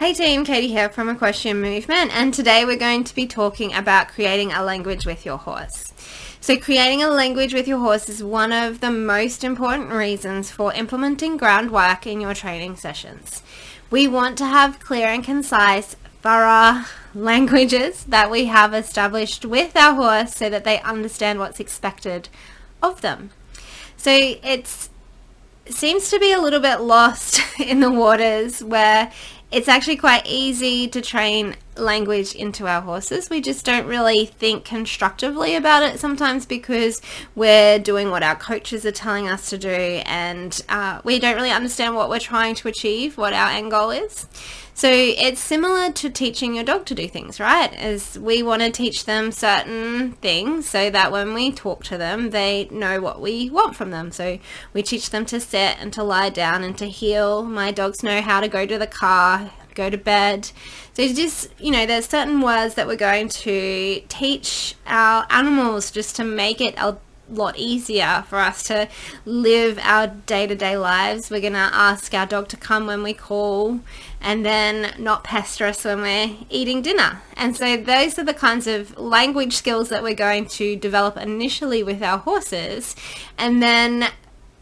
Hey team, Katie here from Equestrian Movement, and today we're going to be talking about creating a language with your horse. So creating a language with your horse is one of the most important reasons for implementing groundwork in your training sessions. We want to have clear and concise, thorough languages that we have established with our horse so that they understand what's expected of them. So it seems to be a little bit lost in the waters where it's actually quite easy to train language into our horses. We just don't really think constructively about it sometimes because we're doing what our coaches are telling us to do, and we don't really understand what we're trying to achieve, what our end goal is. So it's similar to teaching your dog to do things, right? As we want to teach them certain things so that when we talk to them, they know what we want from them. So we teach them to sit and to lie down and to heel. My dogs know how to go to the car, go to bed. So just, there's certain words that we're going to teach our animals just to make it a lot easier for us to live our day-to-day lives. We're going to ask our dog to come when we call and then not pester us when we're eating dinner. And so those are the kinds of language skills that we're going to develop initially with our horses, and then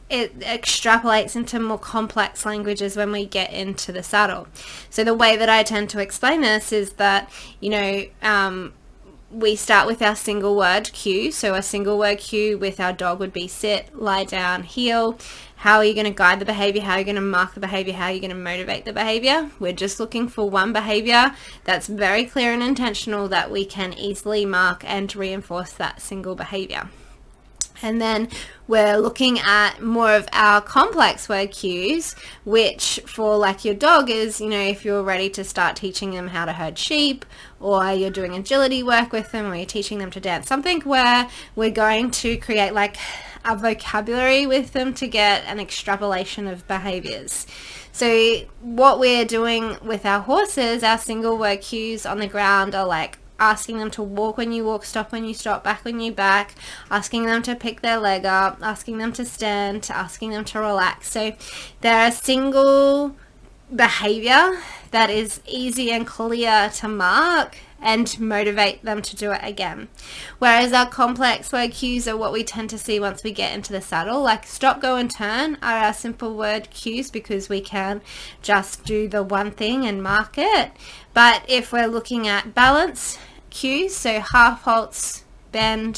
it extrapolates into more complex languages when we get into the saddle. So the way that I tend to explain this is that, we start with our single word cue. So a single word cue with our dog would be sit, lie down, heel. How are you going to guide the behavior? How are you going to mark the behavior? How are you going to motivate the behavior? We're just looking for one behavior that's very clear and intentional that we can easily mark and reinforce that single behavior. And then we're looking at more of our complex word cues, which for like your dog is, if you're ready to start teaching them how to herd sheep, or you're doing agility work with them, or you're teaching them to dance, something where we're going to create like a vocabulary with them to get an extrapolation of behaviors. So what we're doing with our horses, our single word cues on the ground are like asking them to walk when you walk, stop when you stop, back when you back, asking them to pick their leg up, asking them to stand, asking them to relax. So they're a single behavior that is easy and clear to mark and motivate them to do it again. Whereas our complex word cues are what we tend to see once we get into the saddle, like stop, go and turn are our simple word cues because we can just do the one thing and mark it. But if we're looking at balance cues, so half halts, bend,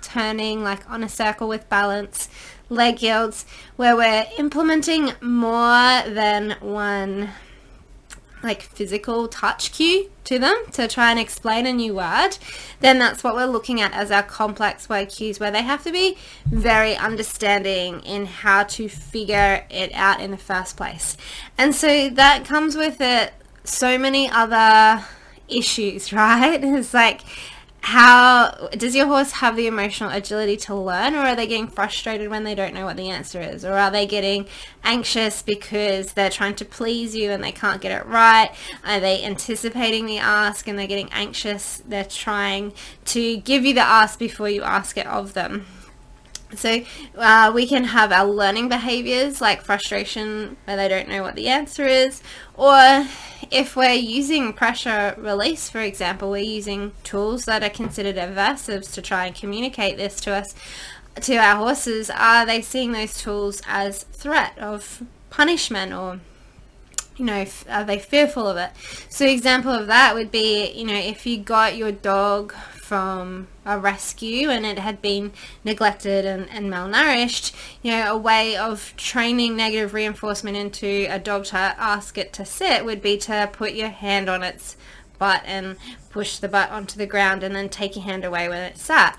turning like on a circle with balance, leg yields, where we're implementing more than one like physical touch cue to them to try and explain a new word, then that's what we're looking at as our complex word cues, where they have to be very understanding in how to figure it out in the first place. And so that comes with it so many other issues, right? It's like, how does your horse have the emotional agility to learn, or are they getting frustrated when they don't know what the answer is, or are they getting anxious because they're trying to please you and they can't get it right? Are they anticipating the ask and they're getting anxious? They're trying to give you the ask before you ask it of them. So we can have our learning behaviors like frustration where they don't know what the answer is, or if we're using pressure release, for example, we're using tools that are considered aversives to try and communicate this to us, to our horses. Are they seeing those tools as threat of punishment, or are they fearful of it? So example of that would be, if you got your dog from a rescue and it had been neglected and malnourished, a way of training negative reinforcement into a dog to ask it to sit would be to put your hand on its butt and push the butt onto the ground and then take your hand away when it sat.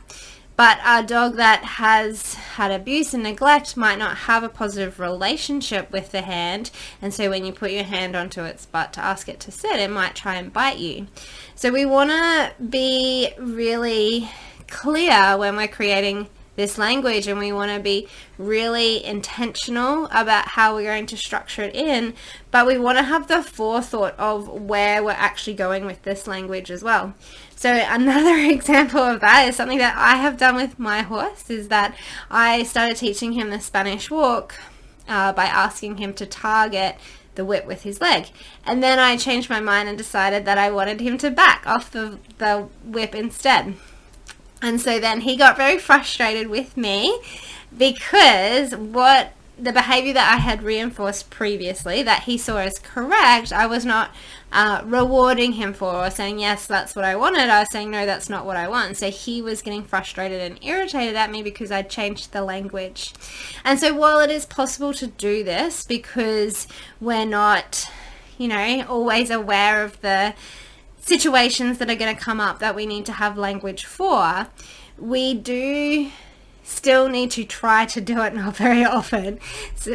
But a dog that has had abuse and neglect might not have a positive relationship with the hand, and so when you put your hand onto its butt to ask it to sit, it might try and bite you. So we want to be really clear when we're creating this language, and we want to be really intentional about how we're going to structure it in, but we want to have the forethought of where we're actually going with this language as well. So another example of that is something that I have done with my horse, is that I started teaching him the Spanish walk by asking him to target the whip with his leg. And then I changed my mind and decided that I wanted him to back off the whip instead. And so then he got very frustrated with me because the behavior that I had reinforced previously that he saw as correct, I was not rewarding him for, or saying, yes, that's what I wanted. I was saying, no, that's not what I want. So he was getting frustrated and irritated at me because I changed the language. And so while it is possible to do this, because we're not, always aware of the situations that are going to come up that we need to have language for, we do still need to try to do it not very often,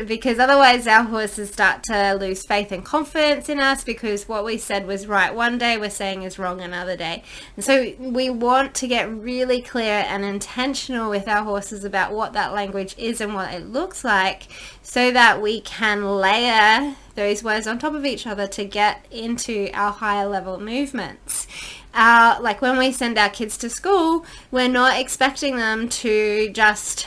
because otherwise our horses start to lose faith and confidence in us, because what we said was right one day we're saying is wrong another day. And so we want to get really clear and intentional with our horses about what that language is and what it looks like, so that we can layer those words on top of each other to get into our higher level movements. Like when we send our kids to school, we're not expecting them to just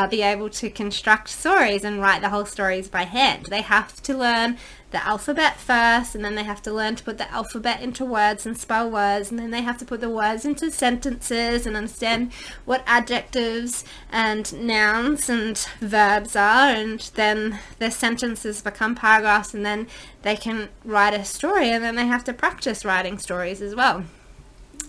be able to construct stories and write the whole stories by hand. They have to learn the alphabet first, and then they have to learn to put the alphabet into words and spell words, and then they have to put the words into sentences and understand what adjectives and nouns and verbs are, and then the sentences become paragraphs, and then they can write a story, and then they have to practice writing stories as well.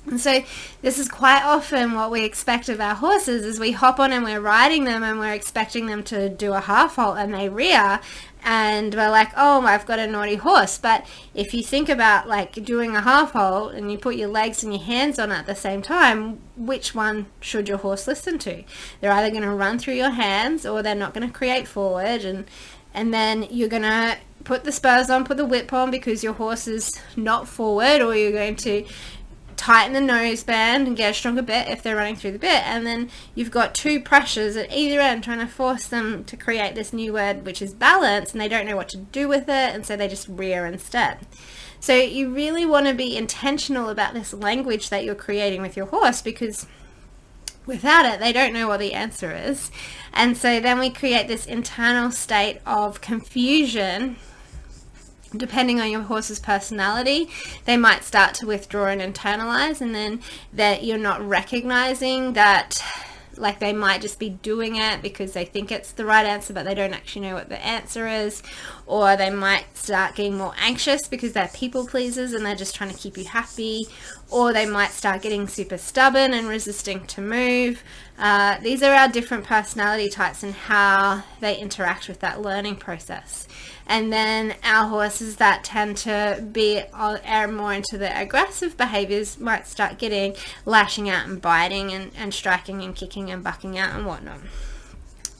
And so this is quite often what we expect of our horses, is we hop on and we're riding them and we're expecting them to do a half halt and they rear, and we're like, oh, I've got a naughty horse. But if you think about like doing a half halt and you put your legs and your hands on at the same time, which one should your horse listen to? They're either going to run through your hands, or they're not going to create forward, and then you're going to put the spurs on, put the whip on because your horse is not forward, or you're going to tighten the nose band and get a stronger bit if they're running through the bit, and then you've got two pressures at either end trying to force them to create this new word, which is balance, and they don't know what to do with it, and so they just rear instead. So you really want to be intentional about this language that you're creating with your horse, because without it, they don't know what the answer is. And so then we create this internal state of confusion. Depending on your horse's personality, they might start to withdraw and internalize, and then that you're not recognizing that, like they might just be doing it because they think it's the right answer, but they don't actually know what the answer is. Or they might start getting more anxious because they're people pleasers and they're just trying to keep you happy. Or they might start getting super stubborn and resisting to move. These are our different personality types and how they interact with that learning process. And then our horses that tend to be more into the aggressive behaviors might start getting lashing out and biting and striking and kicking and bucking out and whatnot.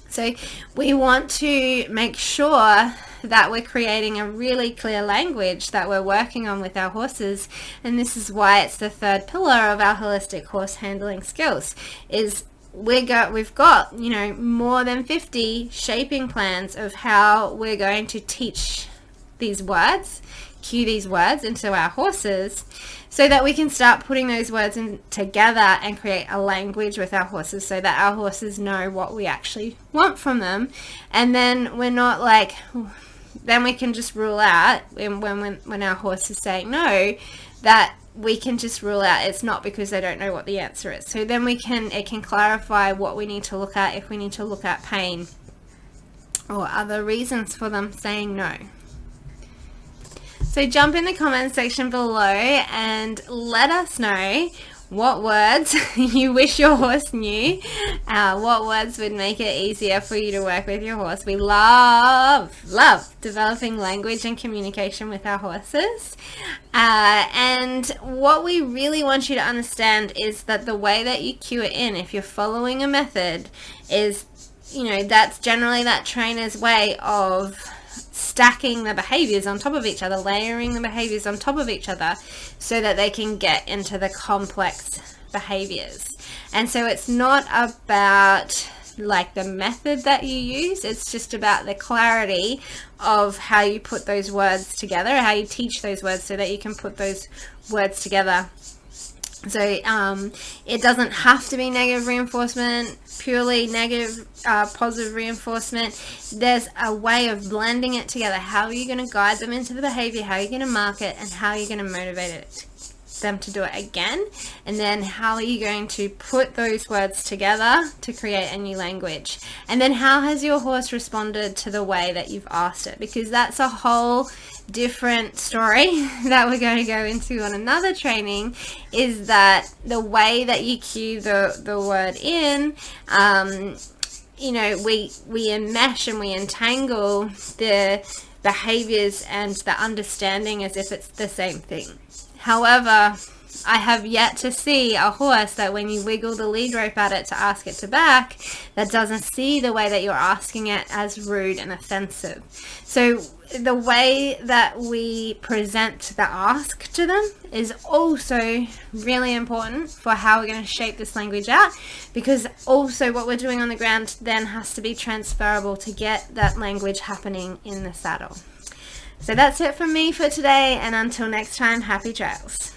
So we want to make sure that we're creating a really clear language that we're working on with our horses. And this is why it's the third pillar of our holistic horse handling skills, is we've got more than 50 shaping plans of how we're going to teach these words, cue these words into our horses, so that we can start putting those words in together and create a language with our horses, so that our horses know what we actually want from them. And then we're not like, then we can just rule out when our horse is saying no, that we can just rule out it's not because they don't know what the answer is. So then it can clarify what we need to look at, if we need to look at pain or other reasons for them saying no. So jump in the comment section below and let us know what words you wish your horse knew, what words would make it easier for you to work with your horse. We love developing language and communication with our horses. And what we really want you to understand is that the way that you cue it in, if you're following a method, is, that's generally that trainer's way of stacking the behaviors on top of each other, layering the behaviors on top of each other, so that they can get into the complex behaviors. And so it's not about like the method that you use, it's just about the clarity of how you put those words together, how you teach those words, so that you can put those words together So it doesn't have to be negative reinforcement, purely negative, positive reinforcement. There's a way of blending it together. How are you going to guide them into the behavior? How are you going to mark it? And how are you going to motivate them to do it again? And then how are you going to put those words together to create a new language? And then how has your horse responded to the way that you've asked it? Because that's a whole different story that we're going to go into on another training, is that the way that you cue the word in, you know, we enmesh and we entangle the behaviors and the understanding as if it's the same thing. However, I have yet to see a horse that when you wiggle the lead rope at it to ask it to back, that doesn't see the way that you're asking it as rude and offensive. So the way that we present the ask to them is also really important for how we're going to shape this language out, because also what we're doing on the ground then has to be transferable to get that language happening in the saddle. So that's it from me for today, and until next time, happy trails.